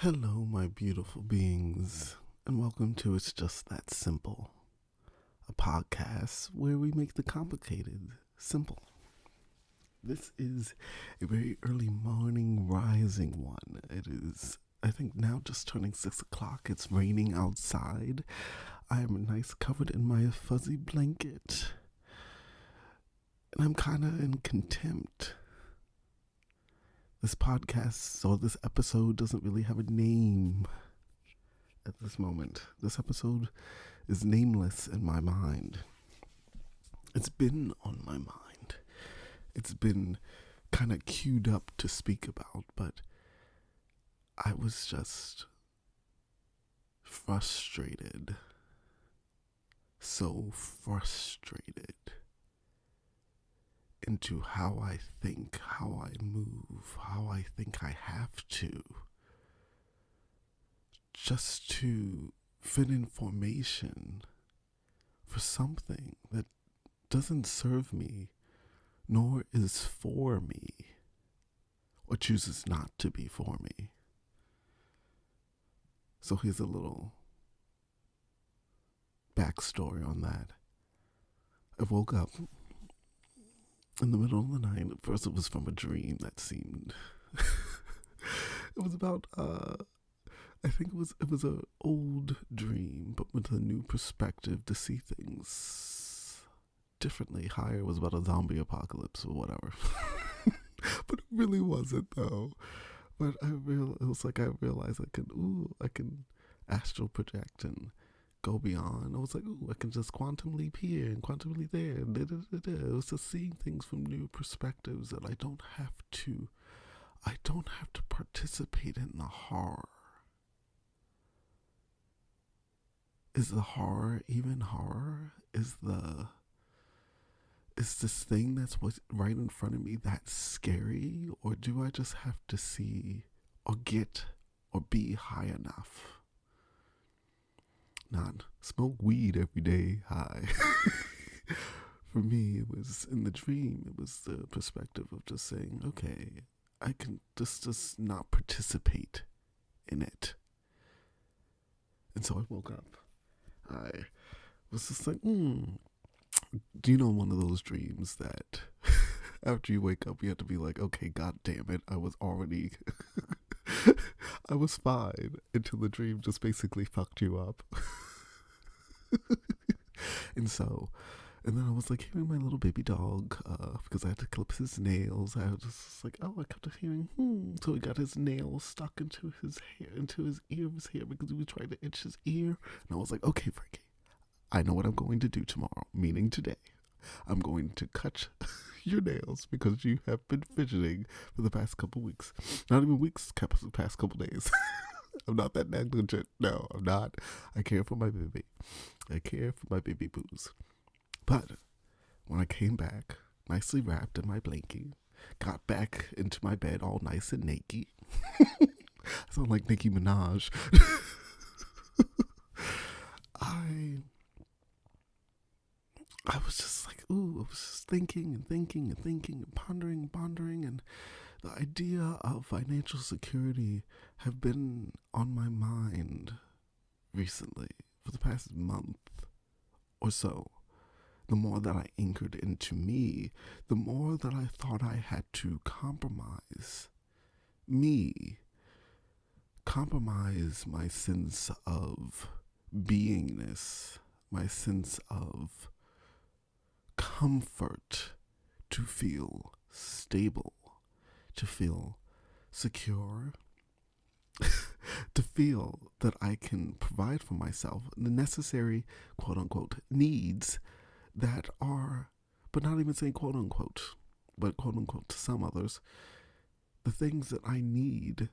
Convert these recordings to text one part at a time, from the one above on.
Hello, my beautiful beings, and welcome to It's Just That Simple, a podcast where we make the complicated simple. This is a very early morning rising one. It is, I think, now just turning 6 o'clock. It's raining outside. I am nice covered in my fuzzy blanket, and I'm kind of in contempt. This podcast or this episode doesn't really have a name at this moment. This episode is nameless in my mind. It's been on my mind. It's been kind of queued up to speak about, but I was just frustrated. So frustrated into how I think, how I move, how I think I have to, just to fit in formation for something that doesn't serve me, nor is for me, or chooses not to be for me. So here's a little backstory on that. I woke up in the middle of the night. At first it was from a dream that seemed it was about I think it was an old dream, but with a new perspective to see things differently. Higher was about a zombie apocalypse or whatever. But it really wasn't though. But it was like I realized I can astral project and go beyond. I was like, I can just quantum leap here and quantum leap there. It was just seeing things from new perspectives that I don't have to participate in the horror. Is the horror even horror? Is this thing that's right in front of me that scary? Or do I just have to see or get or be high enough? Not smoke weed every day high. For me, it was in the dream, it was the perspective of just saying, okay, I can just not participate in it. And so I woke up. I was just like, do you know one of those dreams that after you wake up, you have to be like, okay, god damn it, I was already I was fine until the dream just basically fucked you up. And then I was like hearing my little baby dog, because I had to clip his nails. I was just like, I kept hearing, So he got his nails stuck into his hair, into his ear of his hair because he was trying to itch his ear. And I was like, okay, Frankie, I know what I'm going to do tomorrow, meaning today. I'm going to cut your nails because you have been fidgeting for the past couple weeks. Not even weeks, the past couple days. I'm not that negligent. No, I'm not. I care for my baby. I care for my baby boos. But when I came back, nicely wrapped in my blankie, got back into my bed all nice and naked. I sound like Nicki Minaj. I was just like, I was just thinking and pondering, and the idea of financial security have been on my mind recently for the past month or so. The more that I anchored into me, the more that I thought I had to compromise me, compromise my sense of beingness, my sense of comfort, to feel stable, to feel secure, to feel that I can provide for myself the necessary quote unquote needs that are, but not even saying quote unquote, but quote unquote to some others, the things that I need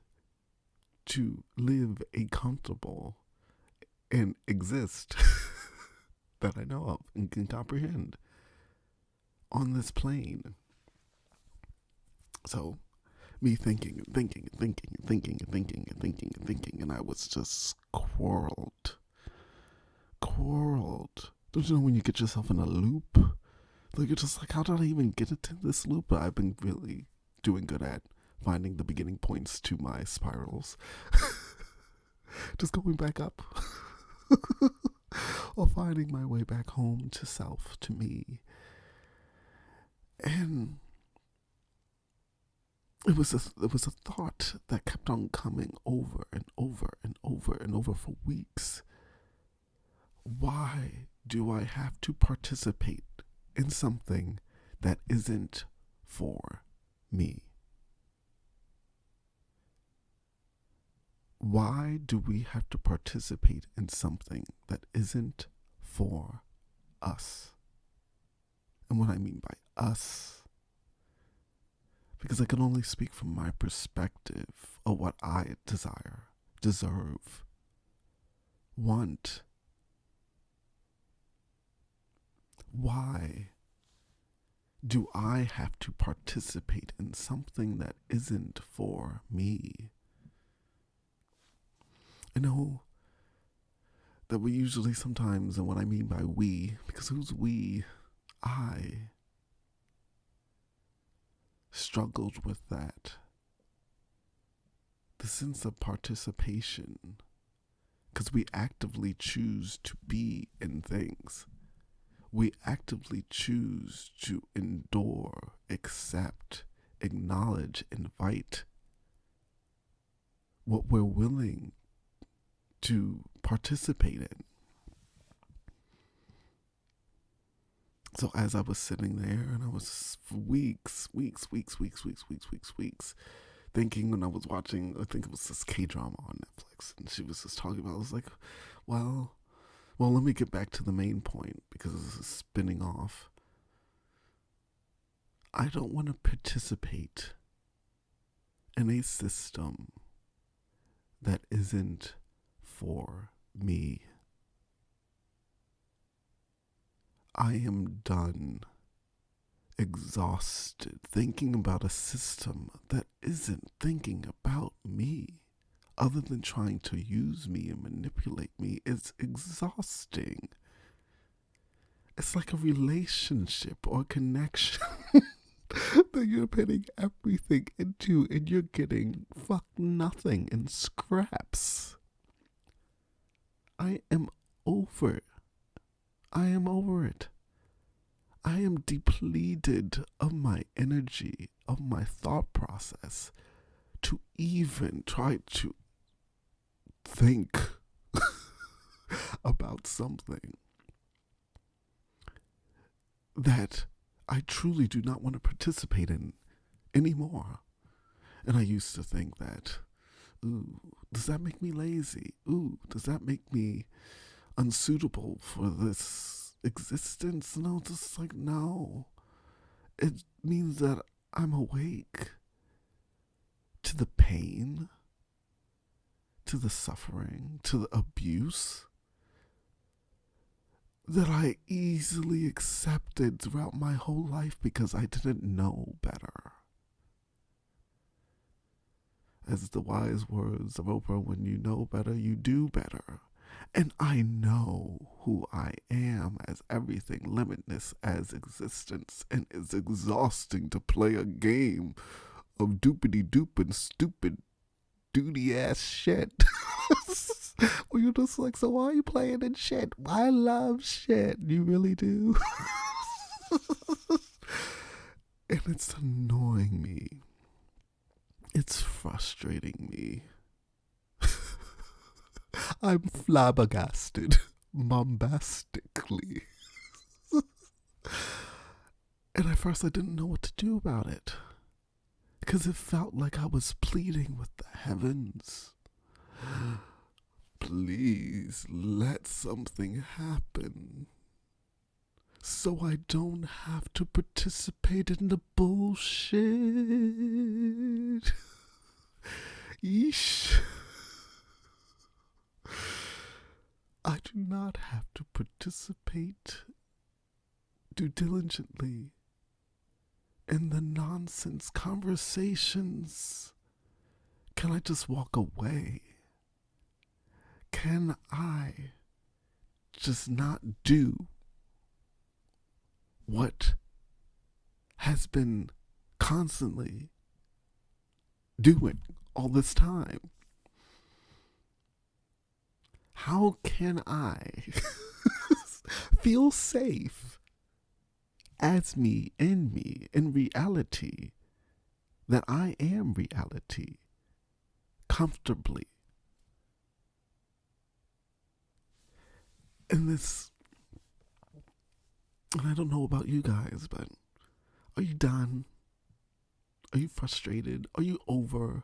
to live a comfortable and exist that I know of and can comprehend on this plane. So me thinking, and I was just quarreled. Don't you know when you get yourself in a loop? Like, you're just like, how did I even get into this loop? But I've been really doing good at finding the beginning points to my spirals. just going back up. Or finding my way back home to self, to me. And it was a thought that kept on coming over and over and over and over for weeks. Why do I have to participate in something that isn't for me? Why do we have to participate in something that isn't for us? And what I mean by us, because I can only speak from my perspective of what I desire, deserve, want. Why do I have to participate in something that isn't for me? I know that we usually sometimes, and what I mean by we, because who's we? I struggled with that. The sense of participation, because we actively choose to be in things. We actively choose to endure, accept, acknowledge, invite what we're willing to participate in. So as I was sitting there, and I was for weeks, thinking, when I was watching, I think it was this K-drama on Netflix, and she was just talking about, I was like, well, let me get back to the main point, because this is spinning off. I don't want to participate in a system that isn't for me. I am done, exhausted, thinking about a system that isn't thinking about me, other than trying to use me and manipulate me. It's exhausting. It's like a relationship or connection that you're putting everything into, and you're getting nothing in scraps. I am over it. I am over it. I am depleted of my energy, of my thought process, to even try to think about something that I truly do not want to participate in anymore. And I used to think that, ooh, does that make me lazy? Ooh, does that make me unsuitable for this existence? No, just like, no. It means that I'm awake to the pain, to the suffering, to the abuse that I easily accepted throughout my whole life because I didn't know better. As the wise words of Oprah, when you know better, you do better. And I know who I am as everything limitless as existence, and it's exhausting to play a game of doopity-doop and stupid duty-ass shit. Well, you're just like, so why are you playing in shit? I love shit. You really do? And it's annoying me. It's frustrating me. I'm flabbergasted, bombastically. And at first I didn't know what to do about it, because it felt like I was pleading with the heavens. Please let something happen so I don't have to participate in the bullshit. Yeesh. I do not have to participate due diligently in the nonsense conversations. Can I just walk away? Can I just not do what has been constantly doing all this time? How can I feel safe as me, in reality, that I am reality, comfortably? And this, and I don't know about you guys, but are you done? Are you frustrated? Are you over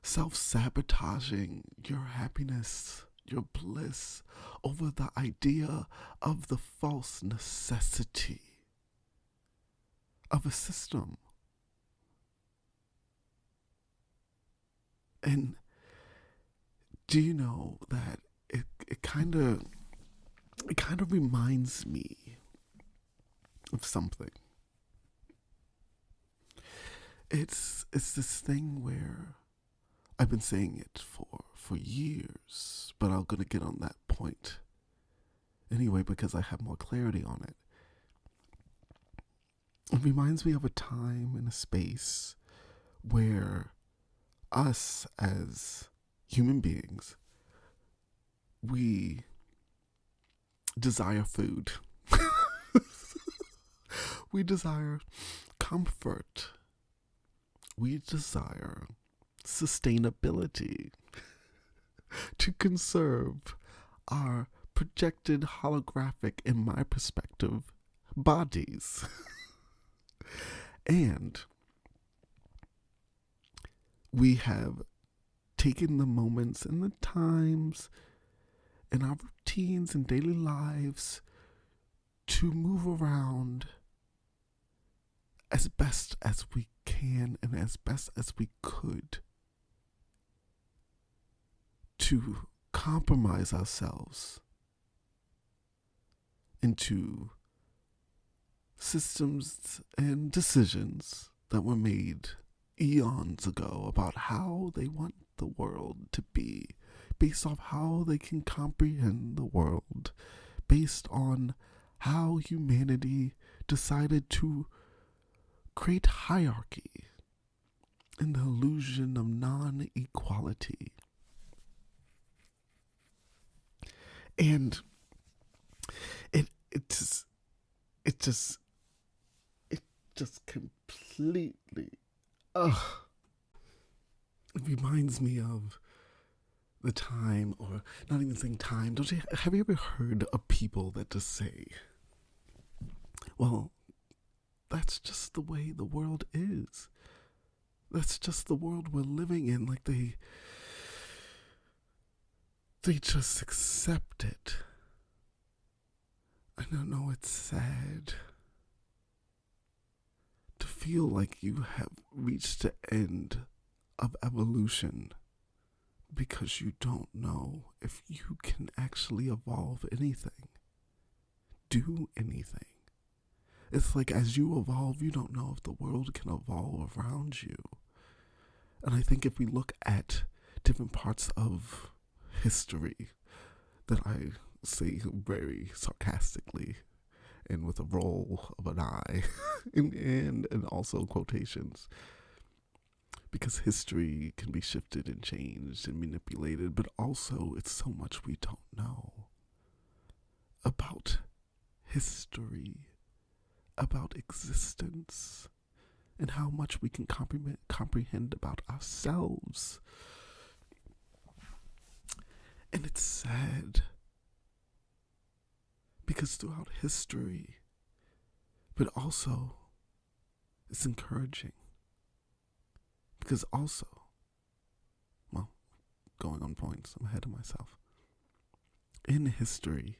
self-sabotaging your happiness, your bliss, over the idea of the false necessity of a system? And do you know that it kind of reminds me of something? It's this thing where I've been saying it for years, but I'm gonna get on that point anyway because I have more clarity on it. It reminds me of a time and a space where us as human beings, we desire food. We desire comfort. We desire sustainability to conserve our projected holographic, in my perspective, bodies. And we have taken the moments and the times in our routines and daily lives to move around as best as we can and as best as we could to compromise ourselves into systems and decisions that were made eons ago about how they want the world to be, based off how they can comprehend the world, based on how humanity decided to create hierarchy and the illusion of non-equality. And it just completely, it reminds me of the time, or not even saying time. Have you ever heard of people that just say, well, that's just the way the world is. That's just the world we're living in. Like they just accept it. I don't know, it's sad to feel like you have reached the end of evolution because you don't know if you can actually evolve anything, do anything. It's like as you evolve, you don't know if the world can evolve around you. And I think if we look at different parts of history that I say very sarcastically and with a roll of an eye and also quotations, because history can be shifted and changed and manipulated, but also it's so much we don't know about history, about existence, and how much we can comprehend about ourselves. And it's sad because throughout history, but also it's encouraging because also, well, going on points, I'm ahead of myself. In history,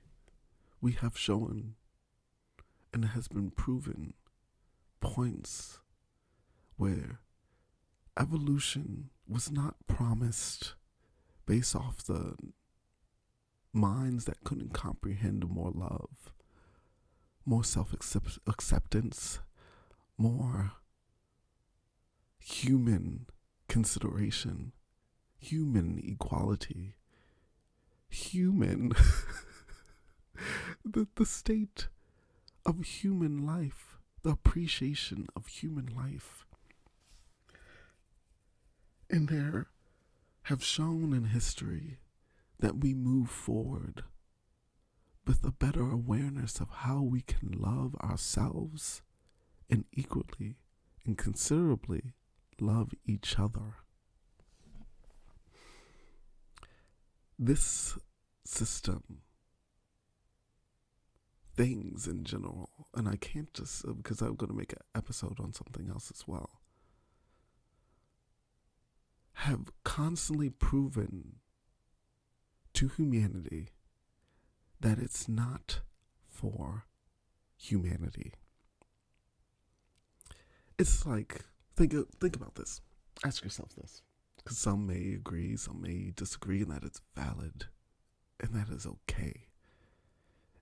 we have shown, and it has been proven, points where evolution was not promised based off the minds that couldn't comprehend more love, more self-acceptance, more human consideration, human equality, human, the state of human life, the appreciation of human life. And there have shown in history that we move forward with a better awareness of how we can love ourselves and equally and considerably love each other. This system, things in general, and I can't just, because I'm going to make an episode on something else as well, have constantly proven to humanity that it's not for humanity. It's like, think about this. Ask yourself this. Because some may agree, some may disagree, and that it's valid, and that is okay.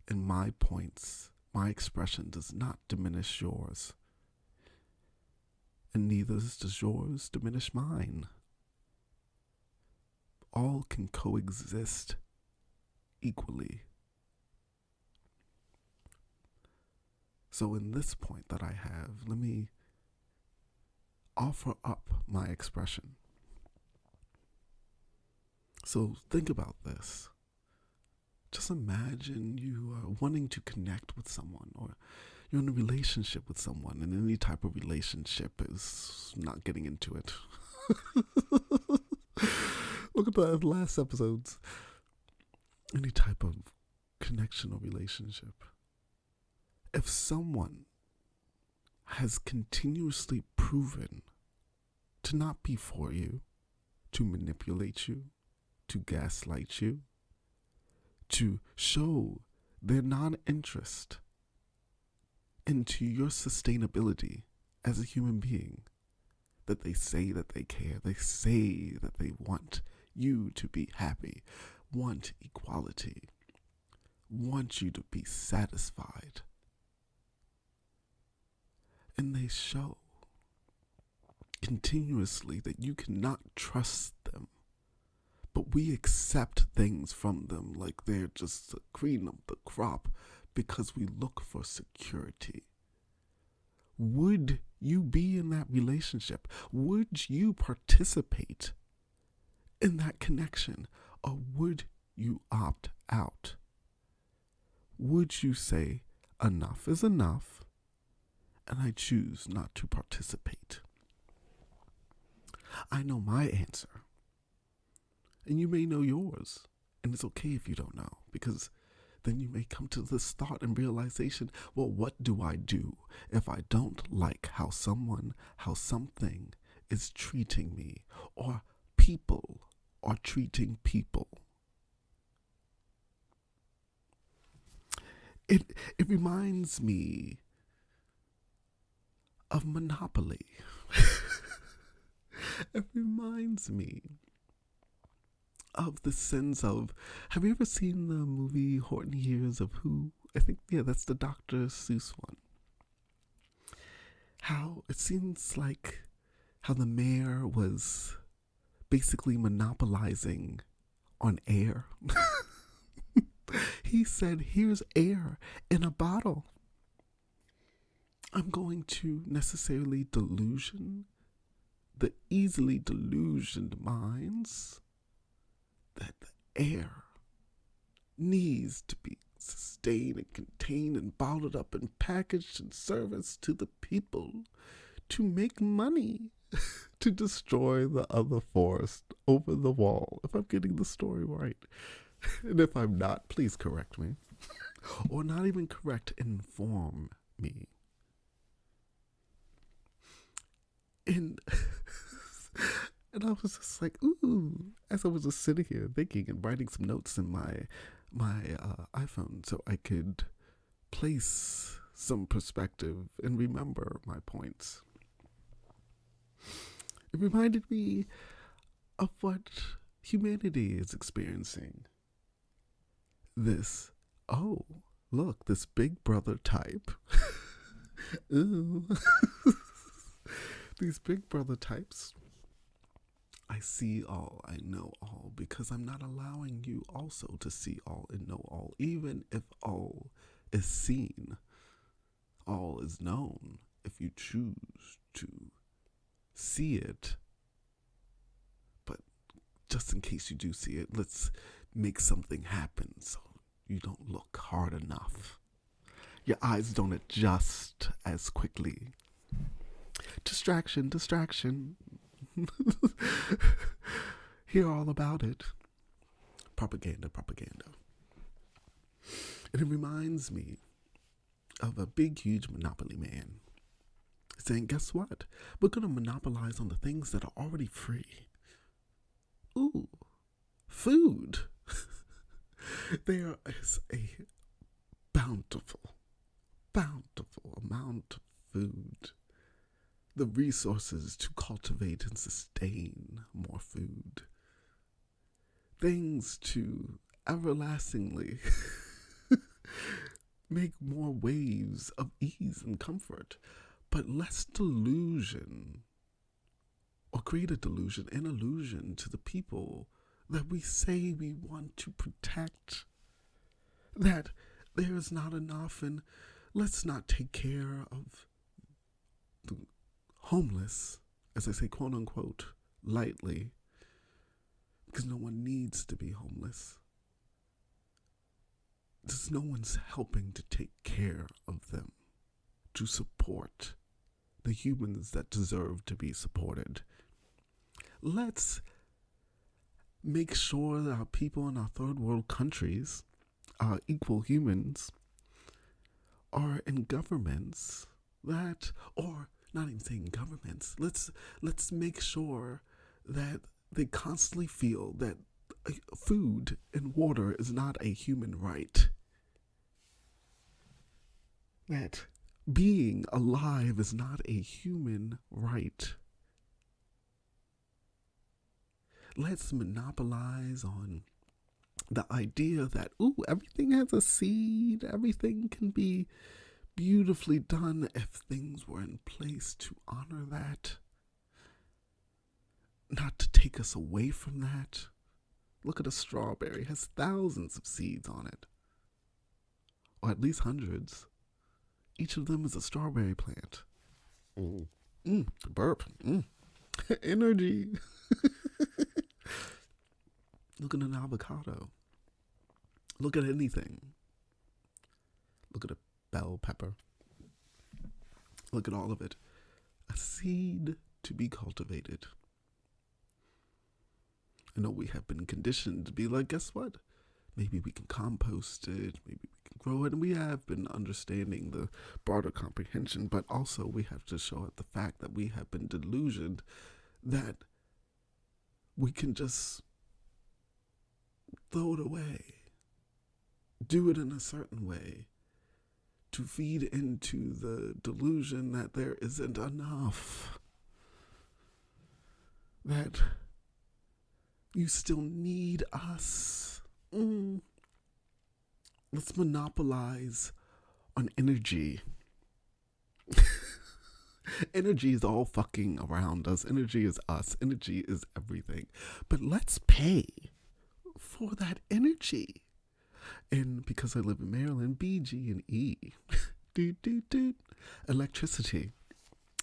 And my points, my expression does not diminish yours. And neither does yours diminish mine. All can coexist equally. So in this point that I have, let me offer up my expression. So think about this. Just imagine you are wanting to connect with someone, or you're in a relationship with someone, and any type of relationship is not getting into it. Look at the last episodes. Any type of connection or relationship. If someone has continuously proven to not be for you, to manipulate you, to gaslight you, to show their non-interest into your sustainability as a human being, that they say that they care, they say that they want you to be happy, want equality, want you to be satisfied, and they show continuously that you cannot trust them, but we accept things from them like they're just the cream of the crop because we look for security. Would you be in that relationship? Would you participate in that connection? Or would you opt out? Would you say, enough is enough, and I choose not to participate? I know my answer. And you may know yours. And it's okay if you don't know, because then you may come to this thought and realization, well, what do I do if I don't like how something is treating me, or people are treating people? It reminds me of Monopoly. It reminds me of the sense of, have you ever seen the movie Horton Hears of Who? I think, yeah, that's the Dr. Seuss one. How it seems like how the mayor was basically monopolizing on air. He said, here's air in a bottle. I'm going to necessarily delusion the easily delusioned minds that the air needs to be sustained and contained and bottled up and packaged and serviced to the people to make money, to destroy the other forest over the wall. If I'm getting the story right. And if I'm not, please correct me. Or not even correct, inform me. And I was just like, ooh, as I was just sitting here thinking and writing some notes in my iPhone so I could place some perspective and remember my points. It reminded me of what humanity is experiencing. This, oh, look, this big brother type. Ooh. These big brother types. I see all, I know all, because I'm not allowing you also to see all and know all. Even if all is seen, all is known. If you choose to see it. But just in case you do see it, let's make something happen so you don't look hard enough. Your eyes don't adjust as quickly. Distraction, distraction. Hear all about it. Propaganda, propaganda. And it reminds me of a big, huge monopoly man saying, guess what? We're going to monopolize on the things that are already free. Ooh, food. There is a bountiful amount of food. The resources to cultivate and sustain more food. Things to everlastingly make more waves of ease and comfort, but less delusion, or greater delusion and illusion to the people that we say we want to protect. That there is not enough, and let's not take care of the homeless, as I say, quote unquote, lightly, because no one needs to be homeless. There's no one's helping to take care of them, to support the humans that deserve to be supported. Let's make sure that our people in our third world countries, our equal humans, are in governments that, or not even saying governments, let's make sure that they constantly feel that food and water is not a human right. That being alive is not a human right. Let's monopolize on the idea that, everything has a seed, everything can be beautifully done if things were in place to honor that, not to take us away from that. Look at a strawberry, it has thousands of seeds on it, or at least hundreds. Each of them is a strawberry plant. Burp. Energy. Look at an avocado. Look at anything. Look at a bell pepper. Look at all of it. A seed to be cultivated. I know we have been conditioned to be like, guess what? Maybe we can compost it, maybe we can grow it, and we have been understanding the broader comprehension, but also we have to show up the fact that we have been delusioned that we can just throw it away, do it in a certain way, to feed into the delusion that there isn't enough, that you still need us. Let's monopolize on energy. Energy is all fucking around us. Energy is us. Energy is everything. But let's pay for that energy. And because I live in Maryland, BG&E, electricity.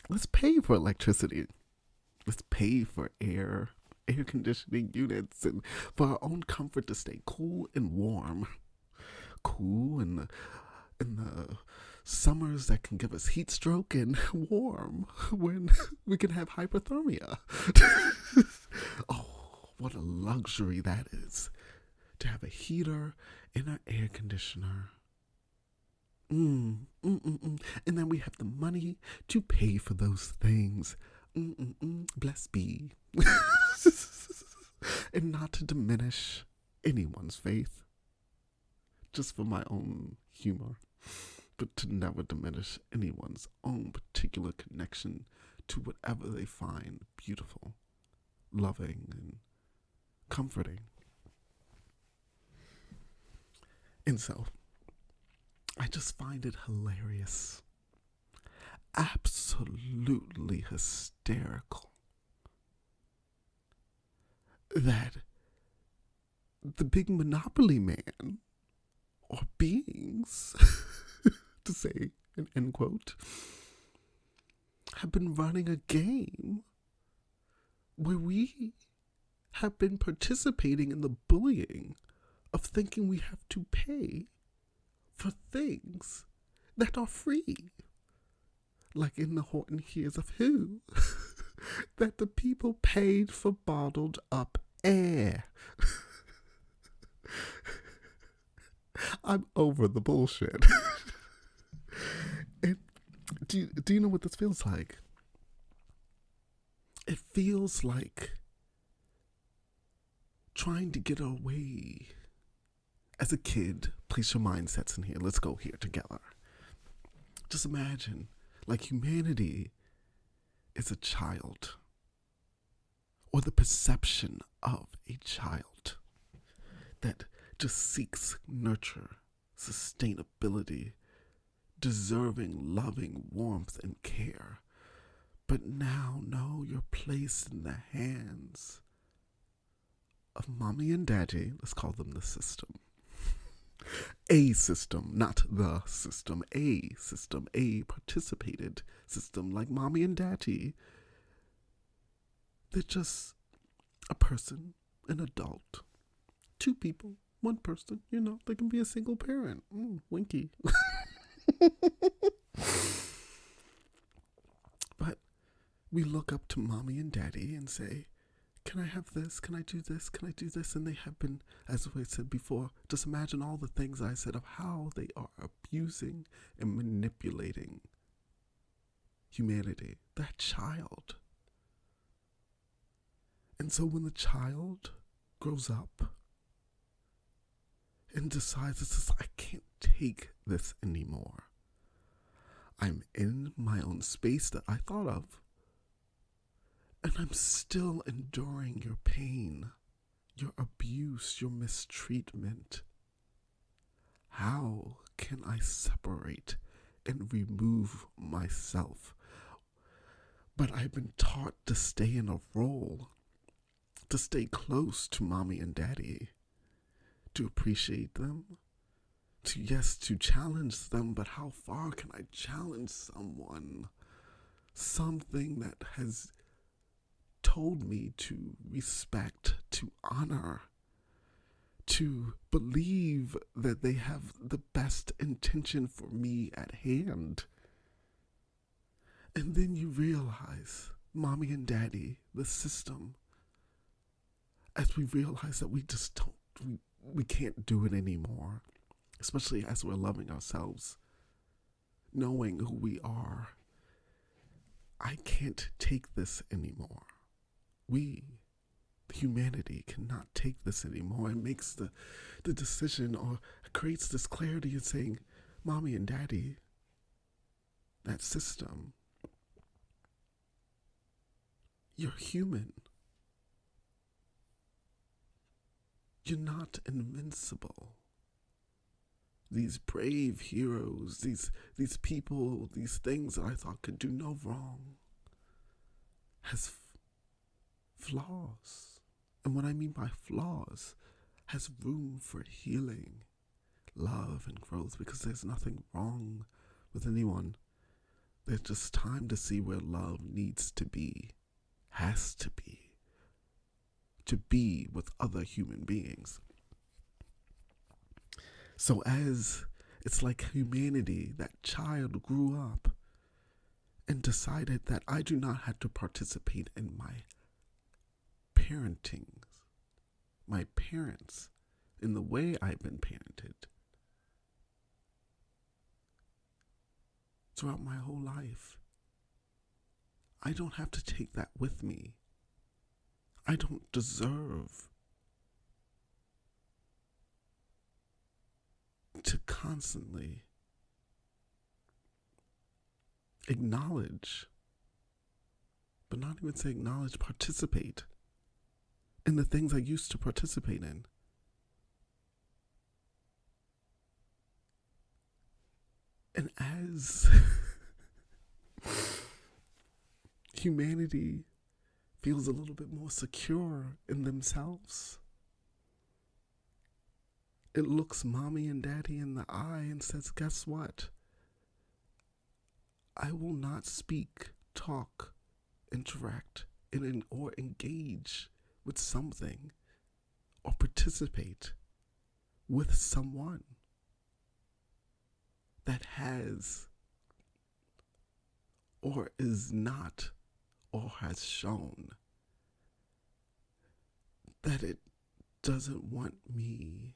Let's pay for electricity. Let's pay for air conditioning units, and for our own comfort to stay cool and warm. Cool in the summers that can give us heat stroke, and warm when we can have hypothermia. Oh, what a luxury that is, to have a heater and an air conditioner. And then we have the money to pay for those things. Bless be. And not to diminish anyone's faith, just for my own humor, but to never diminish anyone's own particular connection to whatever they find beautiful, loving, and comforting. And so, I just find it hilarious, absolutely hysterical, that the big monopoly man, or beings, to say an end quote, have been running a game where we have been participating in the bullying of thinking we have to pay for things that are free. Like in The Horton Hears of Who, that the people paid for bottled up air. I'm over the bullshit. And do you know what this feels like? It feels like trying to get away. As a kid, place your mindsets in here. Let's go here together. Just imagine, like, humanity is a child, or the perception of a child that just seeks nurture, sustainability, deserving, loving warmth and care. But now, no, you're placed in the hands of mommy and daddy. Let's call them the system. A system, not the system. A system, a participated system like mommy and daddy. They're just a person, an adult, two people, one person. You know, they can be a single parent. Winky. But we look up to mommy and daddy and say, can I have this? Can I do this? Can I do this? And they have been, as I said before, just imagine all the things I said of how they are abusing and manipulating humanity, that child. And so when the child grows up and decides, I can't take this anymore. I'm in my own space that I thought of, and I'm still enduring your pain, your abuse, your mistreatment. How can I separate and remove myself? But I've been taught to stay in a role, to stay close to mommy and daddy, to appreciate them, to challenge them. But how far can I challenge someone? Something that has told me to respect, to honor, to believe that they have the best intention for me at hand. And then you realize, mommy and daddy, the system, as we realize that we just don't, we can't do it anymore, especially as we're loving ourselves, knowing who we are. I can't take this anymore. We, humanity, cannot take this anymore. It makes the decision, or creates this clarity in saying, mommy and daddy, that system, you're human. You're not invincible. These brave heroes, these people, these things that I thought could do no wrong, has flaws. And what I mean by flaws, has room for healing, love, and growth, because there's nothing wrong with anyone. There's just time to see where love needs to be, has to be with other human beings. So as it's like humanity, that child grew up and decided that I do not have to participate in my parenting, my parents, in the way I've been parented throughout my whole life. I don't have to take that with me. I don't deserve to constantly acknowledge, but not even say acknowledge, participate in the things I used to participate in. And as humanity feels a little bit more secure in themselves, it looks mommy and daddy in the eye and says, guess what? I will not speak, talk, interact, or engage with something or participate with someone that has or is not or has shown that it doesn't want me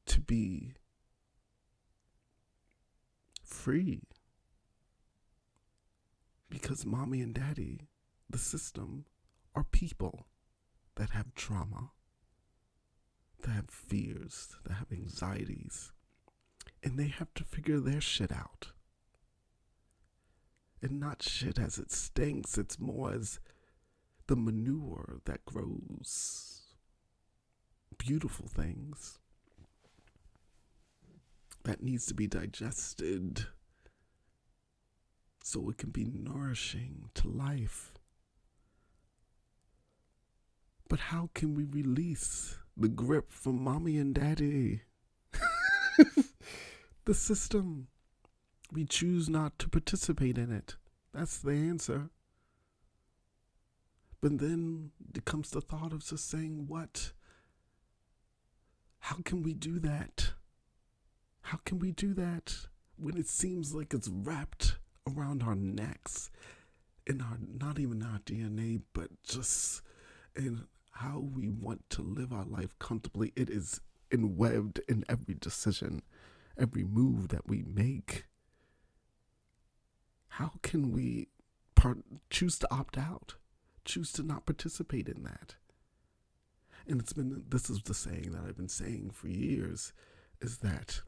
to be free. Because mommy and daddy, the system, are people that have trauma, that have fears, that have anxieties, and they have to figure their shit out. And not shit as it stinks, it's more as the manure that grows beautiful things that needs to be digested so it can be nourishing to life. But how can we release the grip from mommy and daddy? The system. We choose not to participate in it. That's the answer. But then it comes the thought of just saying, what? How can we do that? How can we do that when it seems like it's wrapped around our necks, in our, not even our DNA, but just in how we want to live our life comfortably? It is enwebbed in every decision, every move that we make. How can we choose to opt out, choose to not participate in that? And this is the saying that I've been saying for years, is that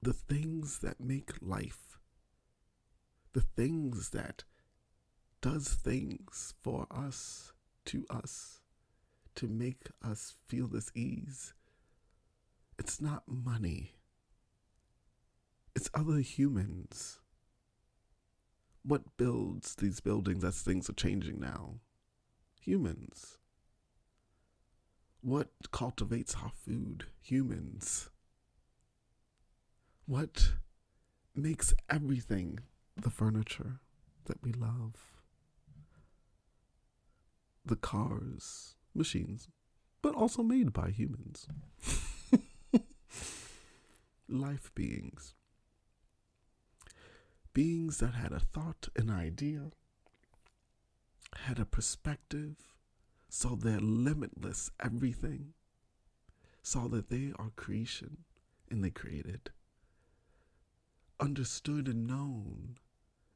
the things that make life, the things that does things for us, to make us feel this ease, it's not money. It's other humans. What builds these buildings as things are changing now? Humans. What cultivates our food? Humans. What makes everything, the furniture that we love, the cars, machines, but also made by humans. Life beings. Beings that had a thought, an idea, had a perspective, saw their limitless everything, saw that they are creation and they created, understood and known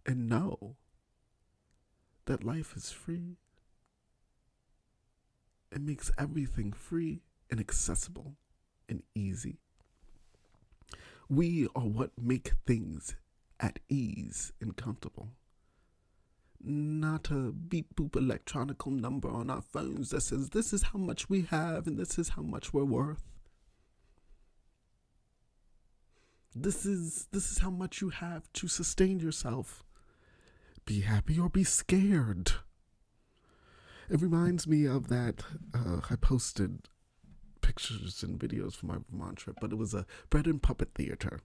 and know that life is free. It makes everything free and accessible and easy. We are what make things at ease and comfortable. Not a beep boop electronical number on our phones that says this is how much we have and this is how much we're worth. This is how much you have to sustain yourself. Be happy or be scared. It reminds me of that, I posted pictures and videos from my Vermont trip, but it was a bread and puppet theater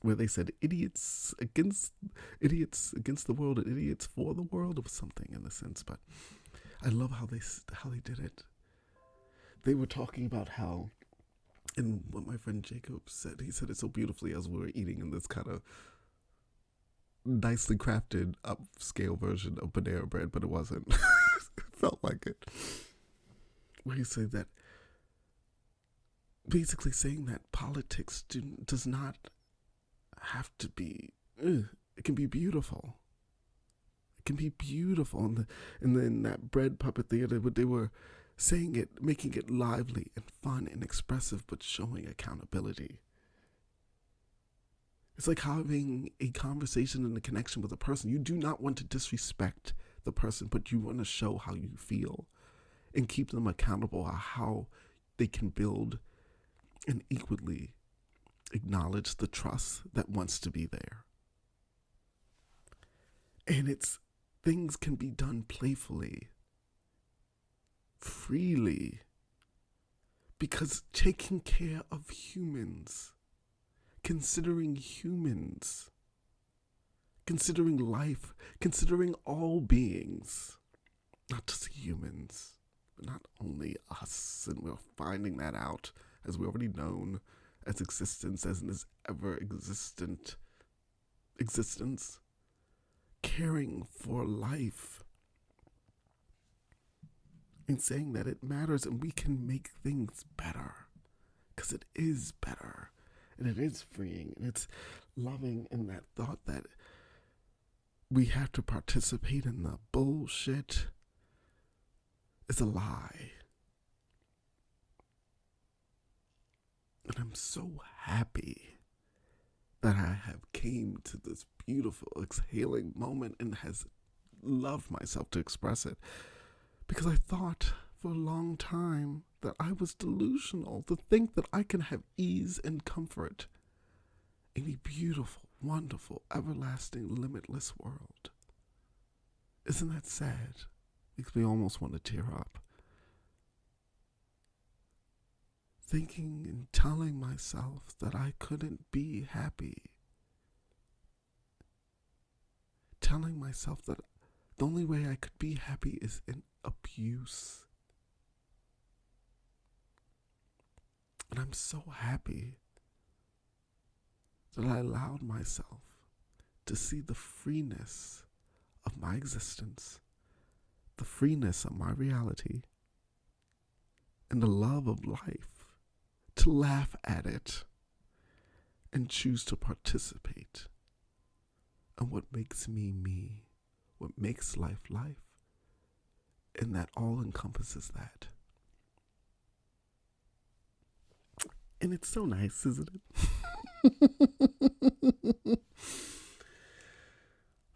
where they said idiots against the world and idiots for the world. It was something in the sense, but I love how they did it. They were talking about how, and what my friend Jacob said, he said it so beautifully as we were eating in this kind of nicely crafted upscale version of Panera Bread, but it wasn't. It felt like it. Where he said that, basically saying that politics does not have to be, it can be beautiful. It can be beautiful. And then that bread puppet theater, what they were saying it, making it lively and fun and expressive, but showing accountability. It's like having a conversation and a connection with a person. You do not want to disrespect the person, but you want to show how you feel and keep them accountable on how they can build and equally acknowledge the trust that wants to be there. And things can be done playfully, freely, because taking care of humans, considering humans, considering life, considering all beings, not just humans, but not only us, and we're finding that out as we already known as existence, as in this ever existent existence, caring for life and saying that it matters and we can make things better because it is better and it is freeing and it's loving, in that thought that we have to participate in the bullshit is a lie. And I'm so happy that I have came to this beautiful exhaling moment and has loved myself to express it. Because I thought for a long time that I was delusional to think that I can have ease and comfort in a beautiful, wonderful, everlasting, limitless world. Isn't that sad? Makes me almost want to tear up. Thinking and telling myself that I couldn't be happy. Telling myself that the only way I could be happy is in abuse. And I'm so happy that I allowed myself to see the freeness of my existence, the freeness of my reality, and the love of life, to laugh at it and choose to participate in what makes me me, what makes life life, and that all encompasses that. And it's so nice, isn't it?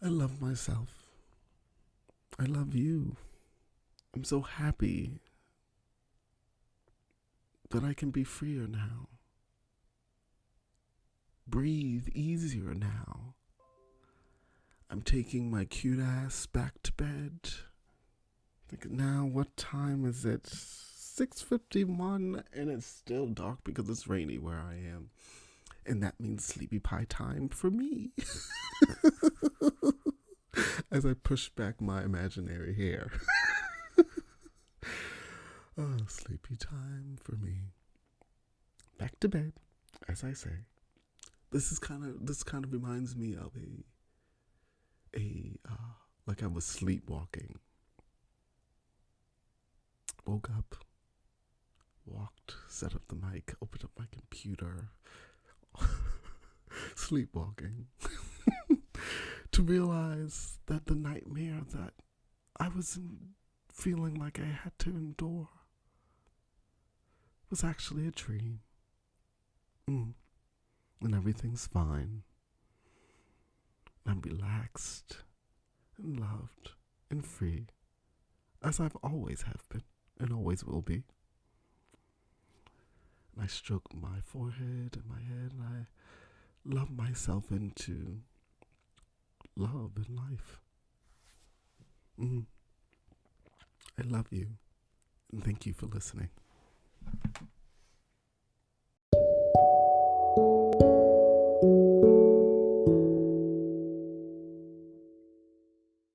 I love myself. I love you. I'm so happy that I can be freer now. Breathe easier now. I'm taking my cute ass back to bed. Think now, what time is it? 6:51, and it's still dark because it's rainy where I am. And that means sleepy pie time for me. As I push back my imaginary hair. Oh, sleepy time for me. Back to bed, as I say. This kind of reminds me of like I was sleepwalking. Woke up, walked, set up the mic, opened up my computer, sleepwalking, to realize that the nightmare that I was feeling like I had to endure was actually a dream. And everything's fine. I'm relaxed and loved and free, as I've always have been and always will be. And I stroke my forehead and my head, and I love myself into love and life. I love you, and thank you for listening.